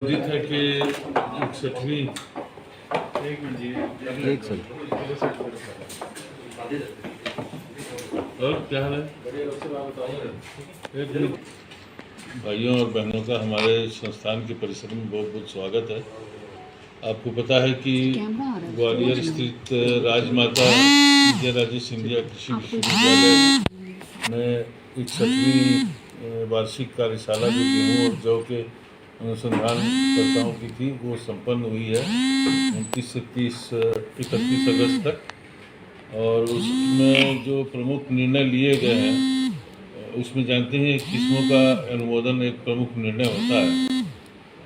उदित है कि 61वीं एक सर और क्या हाल है। एक मिनट। भाइयों और बहनों का हमारे संस्थान के परिसर में बहुत बहुत स्वागत है। आपको पता है कि ग्वालियर स्थित राजमाता विजयराजे सिंधिया कृषि विश्वविद्यालय में 61वीं वार्षिक कार्यशाला जो गेहूँ और जौ के अनुसंधानकर्ताओं की थी वो संपन्न हुई है 29 से 31 अगस्त तक। और उसमें जो प्रमुख निर्णय लिए गए हैं उसमें जानते हैं किस्मों का अनुमोदन एक प्रमुख निर्णय होता है।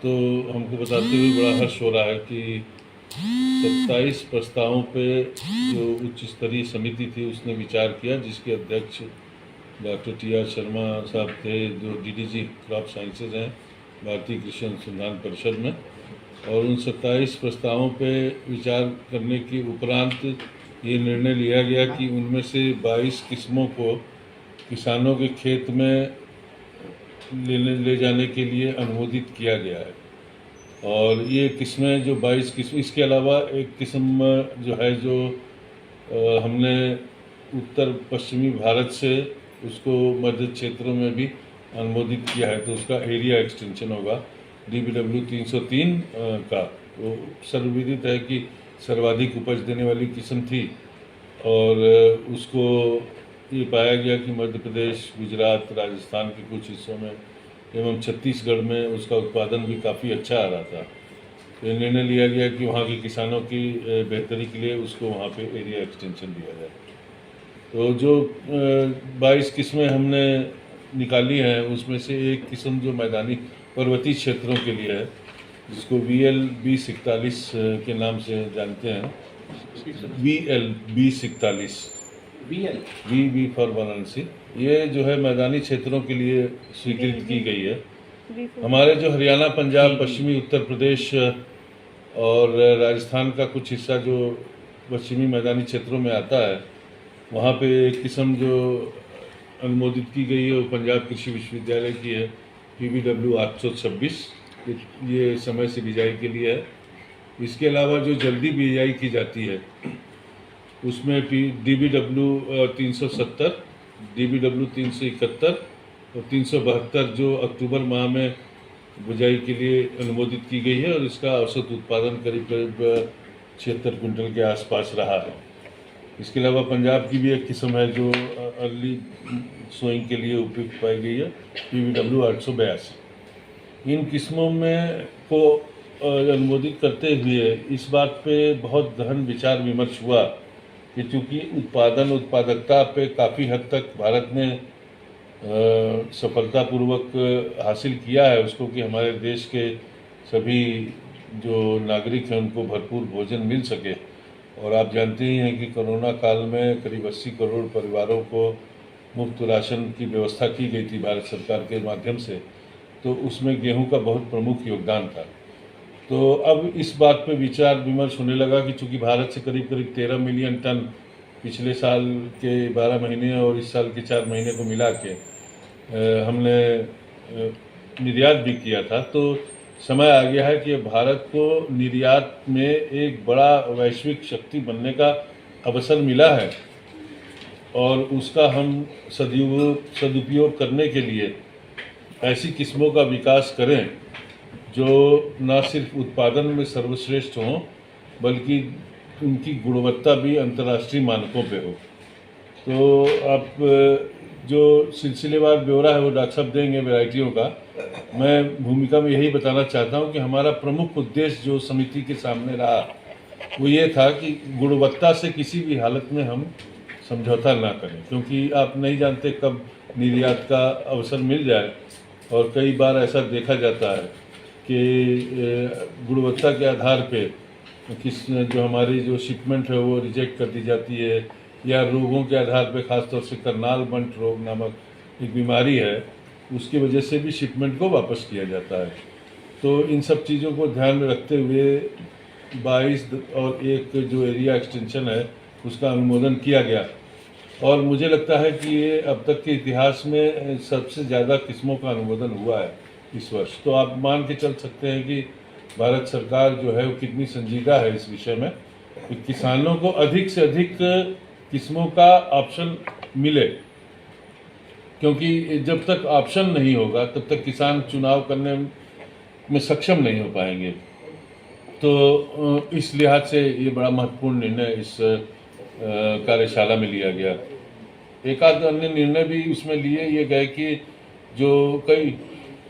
तो हमको बताते हुए बड़ा हर्ष हो रहा है कि 27 प्रस्तावों पे जो उच्च स्तरीय समिति थी उसने विचार किया, जिसके अध्यक्ष डॉक्टर टी.आर. शर्मा साहब थे जो डीडीजी क्रॉप साइंसेज हैं भारतीय कृषि अनुसंधान परिषद में। और उन 27 प्रस्तावों पे विचार करने के उपरांत ये निर्णय लिया गया कि उनमें से 22 किस्मों को किसानों के खेत में ले जाने के लिए अनुमोदित किया गया है। और ये किस्में जो 22 किस्म, इसके अलावा एक किस्म जो है जो हमने उत्तर पश्चिमी भारत से उसको मध्य क्षेत्रों में भी अनुमोदित किया है, तो उसका एरिया एक्सटेंशन होगा DBW 303 का। वो सर्वविदित है कि सर्वाधिक उपज देने वाली किस्म थी और उसको ये पाया गया कि मध्य प्रदेश, गुजरात, राजस्थान के कुछ हिस्सों में एवं छत्तीसगढ़ में उसका उत्पादन भी काफ़ी अच्छा आ रहा था। तो ये निर्णय लिया गया कि वहाँ के किसानों की बेहतरी के लिए उसको वहाँ पे एरिया एक्सटेंशन दिया जाए। तो जो 22 किस्में हमने निकाली हैं उसमें से एक किस्म जो मैदानी पर्वतीय क्षेत्रों के लिए है, जिसको VL 2041 के नाम से जानते हैं। VL 2041 वी फॉर वाराणसी, ये जो है मैदानी क्षेत्रों के लिए स्वीकृत की गई है। हमारे जो हरियाणा, पंजाब, पश्चिमी उत्तर प्रदेश और राजस्थान का कुछ हिस्सा जो पश्चिमी मैदानी क्षेत्रों में आता है, वहाँ पे एक किस्म जो अनुमोदित की गई है वो पंजाब कृषि विश्वविद्यालय की है PBW 826। ये समय से बिजाई के लिए है। इसके अलावा जो जल्दी बिजाई की जाती है उसमें DBW 370, DBW 371 और 372 जो अक्टूबर माह में बुझाई के लिए अनुमोदित की गई है और इसका औसत उत्पादन करीब करीब 76 क्विंटल के आसपास रहा है। इसके अलावा पंजाब की भी एक किस्म है जो अर्ली सोइंग के लिए उपयुक्त पाई गई है PBW 882। इन किस्मों में को अनुमोदित करते हुए इस बात पे बहुत गहन विचार विमर्श हुआ कि चूँकि उत्पादकता पे काफ़ी हद तक भारत ने सफलतापूर्वक हासिल किया है उसको कि हमारे देश के सभी जो नागरिक हैं उनको भरपूर भोजन मिल सके। और आप जानते ही हैं कि कोरोना काल में करीब 80 करोड़ परिवारों को मुफ्त राशन की व्यवस्था की गई थी भारत सरकार के माध्यम से, तो उसमें गेहूं का बहुत प्रमुख योगदान था। तो अब इस बात पे विचार विमर्श होने लगा कि चूँकि भारत से करीब करीब 13 मिलियन टन पिछले साल के 12 महीने और इस साल के 4 महीने को मिला के हमने निर्यात भी किया था, तो समय आ गया है कि भारत को निर्यात में एक बड़ा वैश्विक शक्ति बनने का अवसर मिला है और उसका हम सदुपयोग करने के लिए ऐसी किस्मों का विकास करें जो न सिर्फ उत्पादन में सर्वश्रेष्ठ हों बल्कि उनकी गुणवत्ता भी अंतर्राष्ट्रीय मानकों पे हो। तो आप जो सिलसिलेवार ब्यौरा है वो डॉक्टर साहब देंगे वैरायटियों का। मैं भूमिका में यही बताना चाहता हूँ कि हमारा प्रमुख उद्देश्य जो समिति के सामने रहा वो ये था कि गुणवत्ता से किसी भी हालत में हम समझौता ना करें, क्योंकि आप नहीं जानते कब निर्यात का अवसर मिल जाए। और कई बार ऐसा देखा जाता है कि गुणवत्ता के आधार पे जो हमारी जो शिपमेंट है वो रिजेक्ट कर दी जाती है, या रोगों के आधार पे ख़ासतौर से करनाल बंट रोग नामक एक बीमारी है उसकी वजह से भी शिपमेंट को वापस किया जाता है। तो इन सब चीज़ों को ध्यान में रखते हुए 22 और एक जो एरिया एक्सटेंशन है उसका अनुमोदन किया गया। और मुझे लगता है कि ये अब तक के इतिहास में सबसे ज़्यादा किस्मों का अनुमोदन हुआ है। इस वर्ष। तो आप मान के चल सकते हैं कि भारत सरकार जो है वो कितनी संजीदा है इस विषय में कि किसानों को अधिक से अधिक किस्मों का ऑप्शन मिले, क्योंकि जब तक ऑप्शन नहीं होगा तब तक किसान चुनाव करने में सक्षम नहीं हो पाएंगे। तो इस लिहाज से ये बड़ा महत्वपूर्ण निर्णय इस कार्यशाला में लिया गया। एक आध अन्य निर्णय भी उसमें लिए ये गए कि जो कई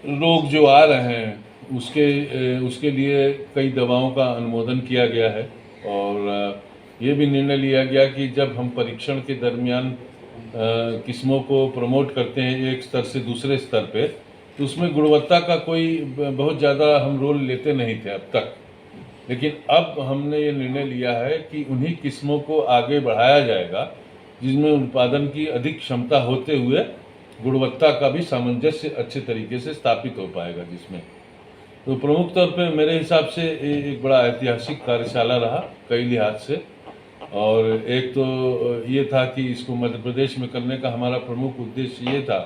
रोग जो आ रहे हैं उसके लिए कई दवाओं का अनुमोदन किया गया है, और ये भी निर्णय लिया गया कि जब हम परीक्षण के दरमियान किस्मों को प्रमोट करते हैं एक स्तर से दूसरे स्तर पे, तो उसमें गुणवत्ता का कोई बहुत ज़्यादा हम रोल लेते नहीं थे अब तक। लेकिन अब हमने ये निर्णय लिया है कि उन्हीं किस्मों को आगे बढ़ाया जाएगा जिसमें उत्पादन की अधिक क्षमता होते हुए गुणवत्ता का भी सामंजस्य अच्छे तरीके से स्थापित हो पाएगा जिसमें। तो प्रमुख तौर पर मेरे हिसाब से एक बड़ा ऐतिहासिक कार्यशाला रहा कई लिहाज से। और एक तो ये था कि इसको मध्य प्रदेश में करने का हमारा प्रमुख उद्देश्य ये था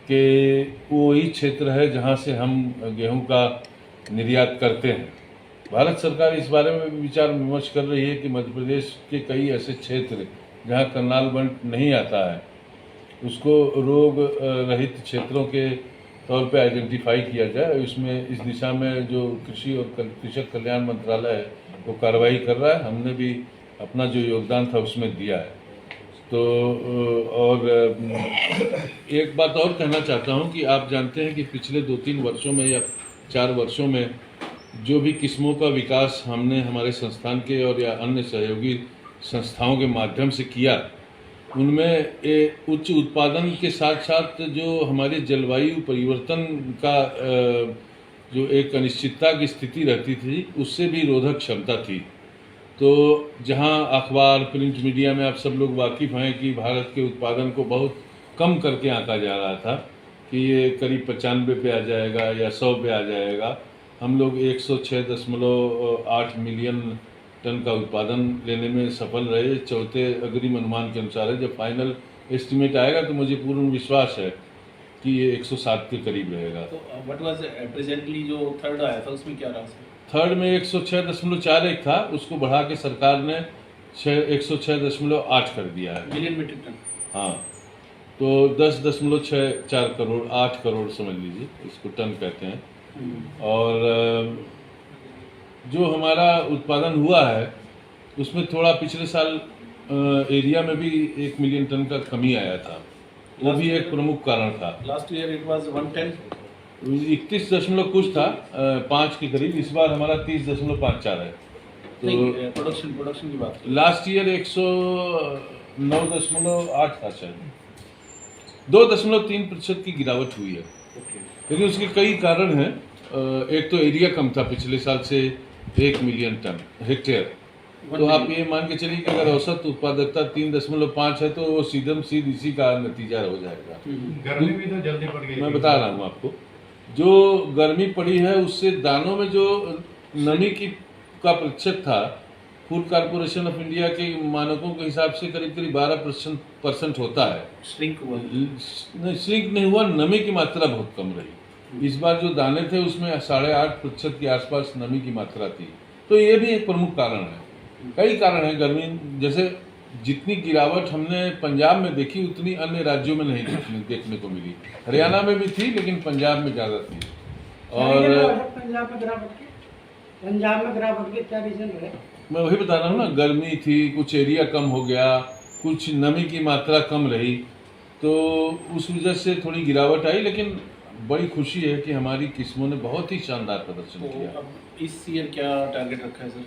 कि वही क्षेत्र है जहाँ से हम गेहूं का निर्यात करते हैं। भारत सरकार इस बारे में भी विचार विमर्श कर रही है कि मध्य प्रदेश के कई ऐसे क्षेत्र जहाँ करनाल बंट नहीं आता है उसको रोग रहित क्षेत्रों के तौर पे आइडेंटिफाई किया जाए। इसमें इस दिशा में जो कृषि और कृषक कल्याण मंत्रालय है वो कार्रवाई कर रहा है। हमने भी अपना जो योगदान था उसमें दिया है। तो और एक बात और कहना चाहता हूँ कि आप जानते हैं कि पिछले 2-3 वर्षों में या 4 वर्षों में जो भी किस्मों का विकास हमने हमारे संस्थान के और या अन्य सहयोगी संस्थाओं के माध्यम से किया, उनमें उच्च उत्पादन के साथ साथ जो हमारे जलवायु परिवर्तन का जो एक अनिश्चितता की स्थिति रहती थी उससे भी रोधक क्षमता थी। तो जहां अखबार प्रिंट मीडिया में आप सब लोग वाकिफ़ हैं कि भारत के उत्पादन को बहुत कम करके आंका जा रहा था कि ये करीब 95 पे आ जाएगा या 100 पे आ जाएगा, हम लोग 106.8 मिलियन टन का उत्पादन लेने में सफल रहे। चौथे अग्रिम अनुमान के अनुसार है। जब फाइनल एस्टिमेट आएगा तो मुझे पूर्ण विश्वास है कि ये 107 के करीब रहेगा। तो व्हाट वाज प्रेजेंटली जो थर्ड आया था उसमें क्या रहा? थर्ड में 106.41 था, उसको बढ़ा के सरकार ने 106.8 कर दिया है मिलियन मीट्रिक टन। हाँ, तो 10.64 करोड़ 8 करोड़ समझ लीजिए, इसको टन कहते हैं। और जो हमारा उत्पादन हुआ है उसमें थोड़ा पिछले साल एरिया में भी 1 मिलियन टन का कमी आया था, वो भी एक प्रमुख कारण था। लास्ट ईयर इट वाज 110 31 दशमलव कुछ था 5 के करीब। इस बार हमारा 30.54 है। तो प्रोडक्शन की बात लास्ट ईयर 109.8 था, शायद 2.3% की गिरावट हुई है। लेकिन उसके कई कारण हैं। एक तो एरिया कम था पिछले साल से 1 मिलियन टन हेक्टेयर। तो आप ये मान के चलिए कि अगर औसत उत्पादकता 3.5 है तो वो सीधे इसी का नतीजा हो जाएगा। गर्मी भी तो जल्दी पड़ गई। मैं बता रहा हूँ आपको, जो गर्मी पड़ी है उससे दानों में जो नमी का प्रतिशत था, फूड कॉर्पोरेशन ऑफ इंडिया के मानकों के हिसाब से करीब 12% होता है। श्रिंक नहीं हुआ, नमी की मात्रा बहुत कम रही। इस बार जो दाने थे उसमें 8.5% के आसपास नमी की मात्रा थी। तो ये भी एक प्रमुख कारण है। कई कारण है गर्मी, जैसे जितनी गिरावट हमने पंजाब में देखी उतनी अन्य राज्यों में नहीं देखने को मिली। हरियाणा में भी थी लेकिन पंजाब में ज़्यादा थी। और पंजाब में गिरावट के क्या रीजन है? मैं वही बता रहा हूँ ना, गर्मी थी, कुछ एरिया कम हो गया, कुछ नमी की मात्रा कम रही, तो उस वजह से थोड़ी गिरावट आई। लेकिन बड़ी खुशी है कि हमारी किस्मों ने बहुत ही शानदार प्रदर्शन किया। अब इस ईयर क्या टारगेट रखा है सर?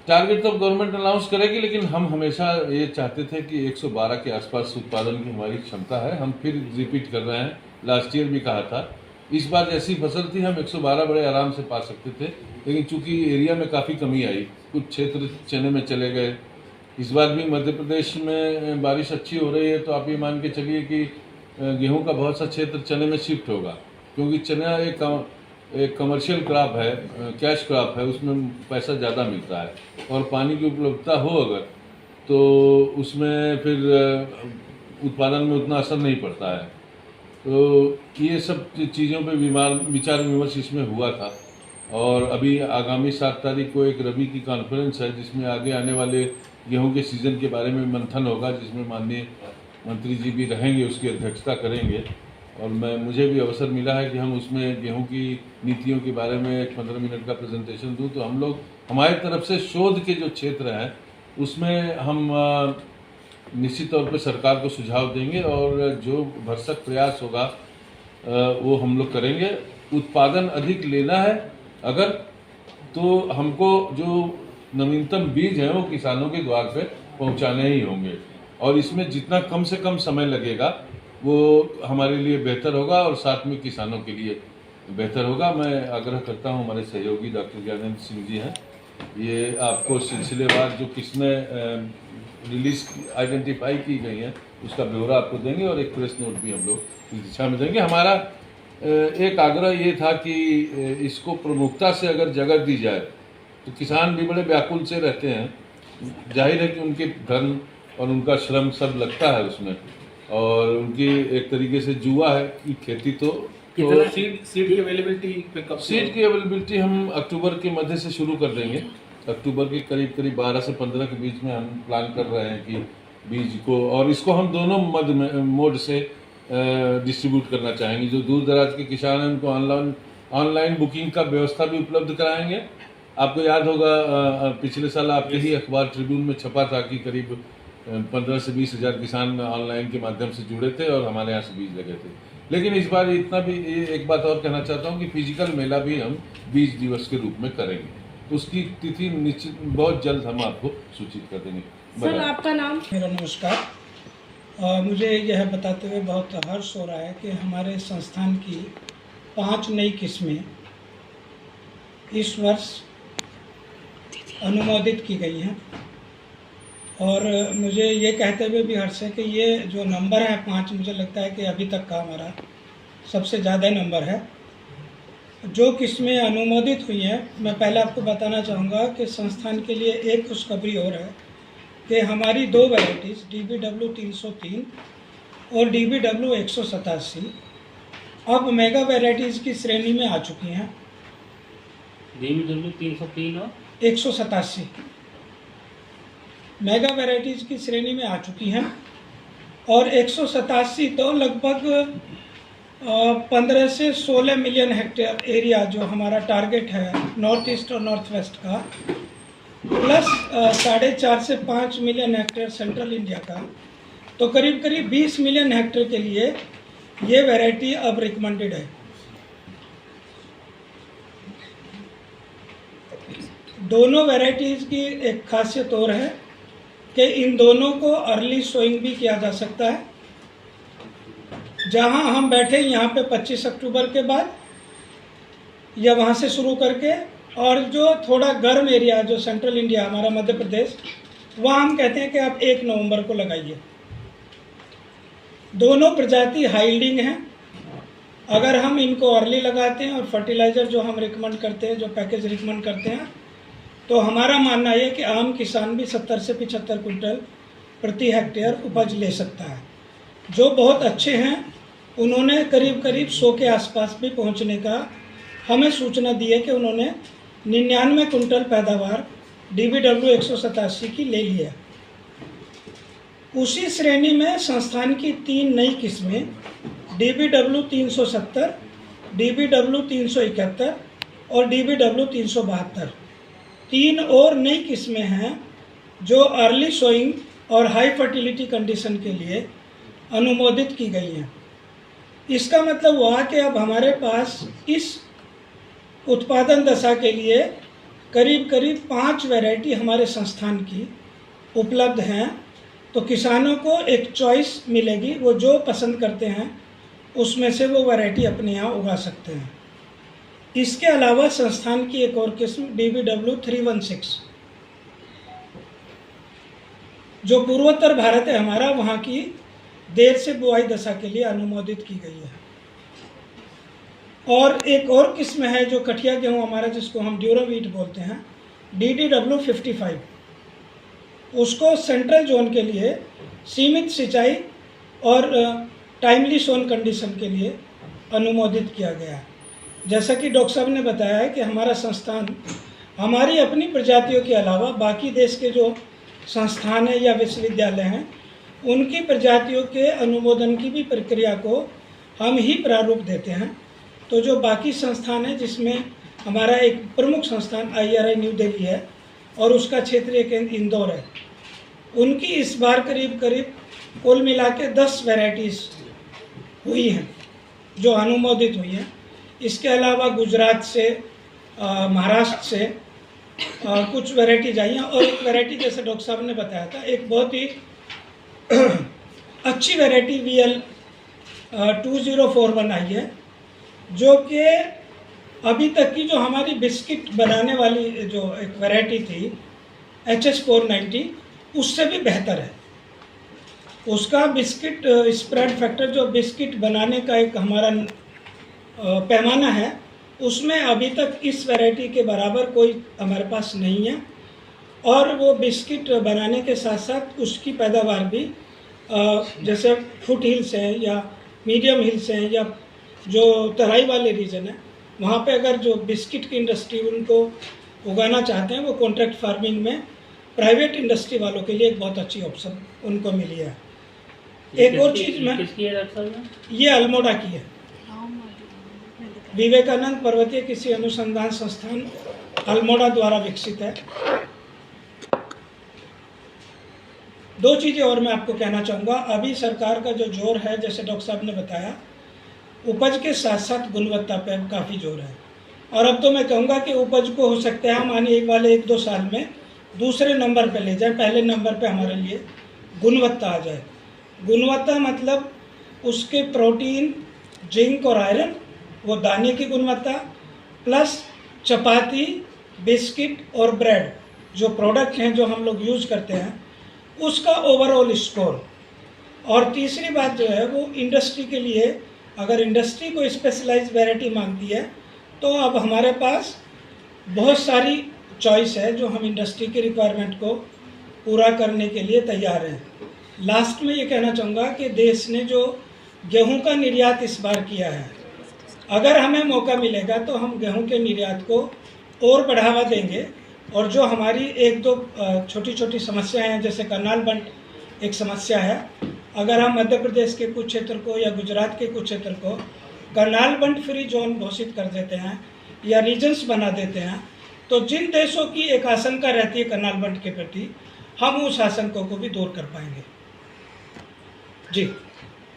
टारगेट तो गवर्नमेंट अनाउंस करेगी, लेकिन हम हमेशा ये चाहते थे कि 112 के आसपास उत्पादन की हमारी क्षमता है। हम फिर रिपीट कर रहे हैं, लास्ट ईयर भी कहा था। इस बार जैसी फसल थी हम 112 बड़े आराम से पा सकते थे, लेकिन चूंकि एरिया में काफ़ी कमी आई, कुछ क्षेत्र चने में चले गए। इस बार भी मध्य प्रदेश में बारिश अच्छी हो रही है, तो आप ये मान के चलिए कि गेहूं का बहुत सा क्षेत्र चने में शिफ्ट होगा, क्योंकि चना एक कमर्शियल क्रॉप है, कैश क्रॉप है, उसमें पैसा ज़्यादा मिलता है। और पानी की उपलब्धता हो अगर, तो उसमें फिर उत्पादन में उतना असर नहीं पड़ता है। तो ये सब चीज़ों पे विचार विमर्श इसमें हुआ था। और अभी आगामी 7 तारीख को एक रबी की कॉन्फ्रेंस है जिसमें आगे आने वाले गेहूं के सीज़न के बारे में मंथन होगा, जिसमें माननीय मंत्री जी भी रहेंगे, उसकी अध्यक्षता करेंगे। और मुझे भी अवसर मिला है कि हम उसमें गेहूं की नीतियों के बारे में एक 15 मिनट का प्रेजेंटेशन दूं। तो हम लोग हमारी तरफ से शोध के जो क्षेत्र हैं उसमें हम निश्चित तौर पे सरकार को सुझाव देंगे और जो भरसक प्रयास होगा वो हम लोग करेंगे। उत्पादन अधिक लेना है अगर, तो हमको जो नवीनतम बीज हैं वो किसानों के द्वार पे पहुंचाने ही होंगे, और इसमें जितना कम से कम समय लगेगा वो हमारे लिए बेहतर होगा और साथ में किसानों के लिए बेहतर होगा। मैं आग्रह करता हूं, हमारे सहयोगी डॉक्टर ज्ञानेंद्र सिंह जी हैं, ये आपको सिलसिलेवार जो किस्में रिलीज आइडेंटिफाई की गई हैं उसका ब्यौरा आपको देंगे और एक प्रेस नोट भी हम लोग इस दिशा में देंगे। हमारा एक आग्रह ये था कि इसको प्रमुखता से अगर जगह दी जाए तो किसान भी बड़े व्याकुल से रहते हैं। जाहिर है कि उनके धन और उनका श्रम सब लगता है उसमें, और उनकी एक तरीके से जुआ है कि खेती। तो सीड की अवेलेबिलिटी पे कब? सीड की अवेलेबिलिटी हम अक्टूबर के मध्य से शुरू कर देंगे। अक्टूबर के करीब 12 से 15 के बीच में हम प्लान कर रहे हैं कि बीज को, और इसको हम दोनों मोड से डिस्ट्रीब्यूट करना चाहेंगे। जो दूर दराज के किसान हैं उनको ऑनलाइन बुकिंग का व्यवस्था भी उपलब्ध कराएंगे। आपको याद होगा पिछले साल आपके ही अखबार ट्रिब्यून में छपा था कि करीब 15 से 20 हज़ार किसान ऑनलाइन के माध्यम से जुड़े थे और हमारे यहाँ से बीज लगे थे। लेकिन इस बार इतना भी एक बात और कहना चाहता हूँ कि फिजिकल मेला भी हम बीज दिवस के रूप में करेंगे, तो उसकी तिथि निश्चित बहुत जल्द हम आपको सूचित कर देंगे। सर आपका नाम? मेरा नमस्कार। मुझे यह बताते हुए बहुत हर्ष हो रहा है कि हमारे संस्थान की 5 नई किस्में इस वर्ष अनुमोदित की गई हैं, और मुझे ये कहते हुए भी हर्ष है कि ये जो नंबर है 5, मुझे लगता है कि अभी तक का हमारा सबसे ज़्यादा नंबर है। जो किस्में अनुमोदित हुई हैं, मैं पहले आपको बताना चाहूँगा कि संस्थान के लिए एक खुशखबरी और है कि हमारी 2 वैराइटीज़ DBW 303 और DBW 187 अब मेगा वैराइटीज़ की श्रेणी में आ चुकी हैं। DBW 303 और 187 मेगा वैराइटीज़ की श्रेणी में आ चुकी हैं, और 187 तो लगभग 15 से 16 मिलियन हेक्टेयर एरिया जो हमारा टारगेट है नॉर्थ ईस्ट और नॉर्थ वेस्ट का, प्लस 4.5 से 5 मिलियन हेक्टेयर सेंट्रल इंडिया का, तो करीब करीब 20 मिलियन हेक्टेयर के लिए ये वैरायटी अब रिकमेंडेड है। दोनों वैरायटीज़ की एक खासियत और है कि इन दोनों को अर्ली सोइंग भी किया जा सकता है। जहां हम बैठे यहाँ पे 25 अक्टूबर के बाद या वहाँ से शुरू करके, और जो थोड़ा गर्म एरिया जो सेंट्रल इंडिया हमारा मध्य प्रदेश, वहाँ हम कहते हैं कि आप 1 नवंबर को लगाइए। दोनों प्रजाति हाइल्डिंग हैं। अगर हम इनको अर्ली लगाते हैं और फर्टिलाइज़र जो हम रिकमेंड करते हैं, जो पैकेज रिकमेंड करते हैं, तो हमारा मानना है कि आम किसान भी 70 से 75 कुंटल प्रति हेक्टेयर उपज ले सकता है। जो बहुत अच्छे हैं उन्होंने करीब करीब 100 के आसपास भी पहुंचने का हमें सूचना दी है कि उन्होंने 99 कुंटल पैदावार DBW 187 की ले लिया। उसी श्रेणी में संस्थान की 3 नई किस्में DBW 370, DBW 371 और DBW 372 3 और नई किस्में हैं जो अर्ली सोइंग और हाई फर्टिलिटी कंडीशन के लिए अनुमोदित की गई हैं। इसका मतलब हुआ कि अब हमारे पास इस उत्पादन दशा के लिए करीब करीब 5 वैरायटी हमारे संस्थान की उपलब्ध हैं। तो किसानों को एक चॉइस मिलेगी, वो जो पसंद करते हैं उसमें से वो वैरायटी अपने यहाँ उगा सकते हैं। इसके अलावा संस्थान की एक और किस्म DBW 316 जो पूर्वोत्तर भारत है हमारा, वहाँ की देर से बुआई दशा के लिए अनुमोदित की गई है। और एक और किस्म है जो कठिया गेहूँ हमारा, जिसको हम ड्यूरावीट बोलते हैं, DDW 55, उसको सेंट्रल जोन के लिए सीमित सिंचाई और टाइमली सोन कंडीशन के लिए अनुमोदित किया गया है। जैसा कि डॉक्टर साहब ने बताया है कि हमारा संस्थान हमारी अपनी प्रजातियों के अलावा बाकी देश के जो संस्थान हैं या विश्वविद्यालय हैं उनकी प्रजातियों के अनुमोदन की भी प्रक्रिया को हम ही प्रारूप देते हैं। तो जो बाकी संस्थान हैं जिसमें हमारा एक प्रमुख संस्थान IRI न्यू दिल्ली है और उसका क्षेत्रीय केंद्र इंदौर है, उनकी इस बार करीब करीब कुल मिला के 10 वैरायटीज़ हुई हैं जो अनुमोदित हुई हैं। इसके अलावा गुजरात से, महाराष्ट्र से कुछ वैरायटीज आई हैं और एक वैरायटी जैसे डॉक्टर साहब ने बताया था, एक बहुत ही अच्छी वैरायटी VL 2041 आई है, जो कि अभी तक की जो हमारी बिस्किट बनाने वाली जो एक वैरायटी थी HS 490 उससे भी बेहतर है। उसका बिस्किट स्प्रेड फैक्टर जो बिस्किट बनाने का एक हमारा पैमाना है उसमें अभी तक इस वैरायटी के बराबर कोई हमारे पास नहीं है। और वो बिस्किट बनाने के साथ साथ उसकी पैदावार भी जैसे फुट हिल्स हैं या मीडियम हिल्स हैं या जो तराई वाले रीजन है वहाँ पे अगर जो बिस्किट की इंडस्ट्री उनको उगाना चाहते हैं वो कॉन्ट्रैक्ट फार्मिंग में प्राइवेट इंडस्ट्री वालों के लिए एक बहुत अच्छी ऑप्शन उनको मिली है। एक और चीज़ में ये अल्मोड़ा की है, विवेकानंद पर्वतीय कृषि अनुसंधान संस्थान अल्मोड़ा द्वारा विकसित है। 2 चीज़ें और मैं आपको कहना चाहूँगा। अभी सरकार का जो जोर है जैसे डॉक्टर साहब ने बताया उपज के साथ साथ गुणवत्ता पर काफ़ी जोर है और अब तो मैं कहूँगा कि उपज को हो सकता है हम आने वाले 1-2 साल में दूसरे नंबर पे ले जाएं, पहले नंबर पे हमारे लिए गुणवत्ता आ जाए। गुणवत्ता मतलब उसके प्रोटीन, जिंक और आयरन, वो दाने की गुणवत्ता प्लस चपाती, बिस्किट और ब्रेड जो प्रोडक्ट हैं जो हम लोग यूज़ करते हैं उसका ओवरऑल स्कोर। और तीसरी बात जो है वो इंडस्ट्री के लिए, अगर इंडस्ट्री को स्पेशलाइज्ड वैरायटी मांगती है तो अब हमारे पास बहुत सारी चॉइस है जो हम इंडस्ट्री की रिक्वायरमेंट को पूरा करने के लिए तैयार हैं। लास्ट में ये कहना चाहूँगा कि देश ने जो गेहूं का निर्यात इस बार किया है, अगर हमें मौका मिलेगा तो हम गेहूं के निर्यात को और बढ़ावा देंगे और जो हमारी 1-2 छोटी छोटी समस्याएं हैं जैसे करनाल बंट एक समस्या है, अगर हम मध्य प्रदेश के कुछ क्षेत्र को या गुजरात के कुछ क्षेत्र को करनाल बंट फ्री जोन घोषित कर देते हैं या रीजन्स बना देते हैं तो जिन देशों की एक आशंका रहती है करनाल बंट के प्रति हम उस आशंकों को भी दूर कर पाएंगे। जी।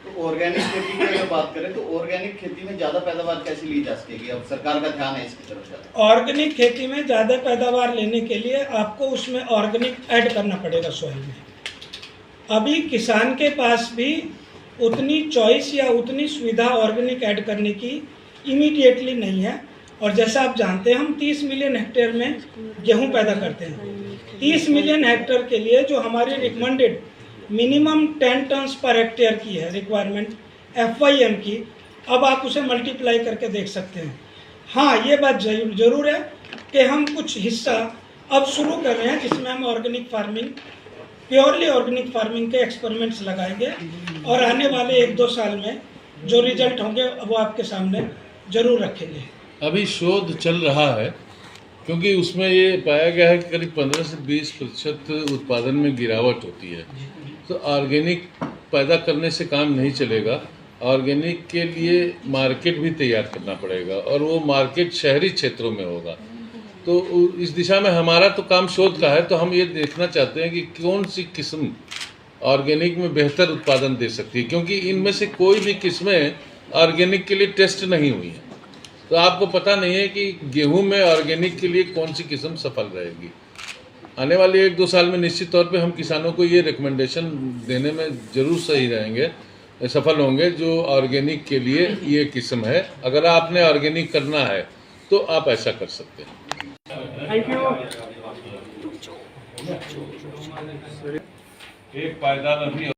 तो ऑर्गेनिक खेती की अगर बात करें तो ऑर्गेनिक खेती में ज़्यादा पैदावार कैसे ली जा सकेगी? अब सरकार का ध्यान है इसकी तरफ ज़्यादा। ऑर्गेनिक खेती में ज़्यादा पैदावार लेने के लिए आपको उसमें ऑर्गेनिक ऐड करना पड़ेगा सॉइल में। अभी किसान के पास भी उतनी चॉइस या उतनी सुविधा ऑर्गेनिक ऐड करने की इमीडिएटली नहीं है। और जैसा आप जानते हैं हम 30 मिलियन हेक्टेयर में गेहूं पैदा करते हैं। 30 मिलियन हेक्टेयर के लिए जो हमारी recommended minimum 10 turns per hectare की है रिक्वायरमेंट FYM की, अब आप उसे मल्टीप्लाई करके देख सकते हैं। हाँ, ये बात जरूर है कि हम कुछ हिस्सा अब शुरू कर रहे हैं जिसमें हम organic farming, purely organic farming के एक्सपेरिमेंट्स लगाएंगे और आने वाले 1-2 साल में जो रिजल्ट होंगे वो आपके सामने जरूर रखेंगे। अभी शोध चल रहा है क्योंकि उसमें ये पाया गया है कि करीब 15 से 20% उत्पादन में गिरावट होती है। तो ऑर्गेनिक पैदा करने से काम नहीं चलेगा, ऑर्गेनिक के लिए मार्केट भी तैयार करना पड़ेगा और वो मार्केट शहरी क्षेत्रों में होगा। तो इस दिशा में हमारा तो काम शोध का है, तो हम ये देखना चाहते हैं कि कौन सी किस्म ऑर्गेनिक में बेहतर उत्पादन दे सकती है, क्योंकि इनमें से कोई भी किस्में ऑर्गेनिक के लिए टेस्ट नहीं हुई हैं। तो आपको पता नहीं है कि गेहूं में ऑर्गेनिक के लिए कौन सी किस्म सफल रहेगी। आने वाले 1-2 साल में निश्चित तौर पे हम किसानों को ये रिकमेंडेशन देने में ज़रूर सही रहेंगे, सफल होंगे जो ऑर्गेनिक के लिए ये किस्म है। अगर आपने ऑर्गेनिक करना है तो आप ऐसा कर सकते हैं। Thank you. एक पायदान अभी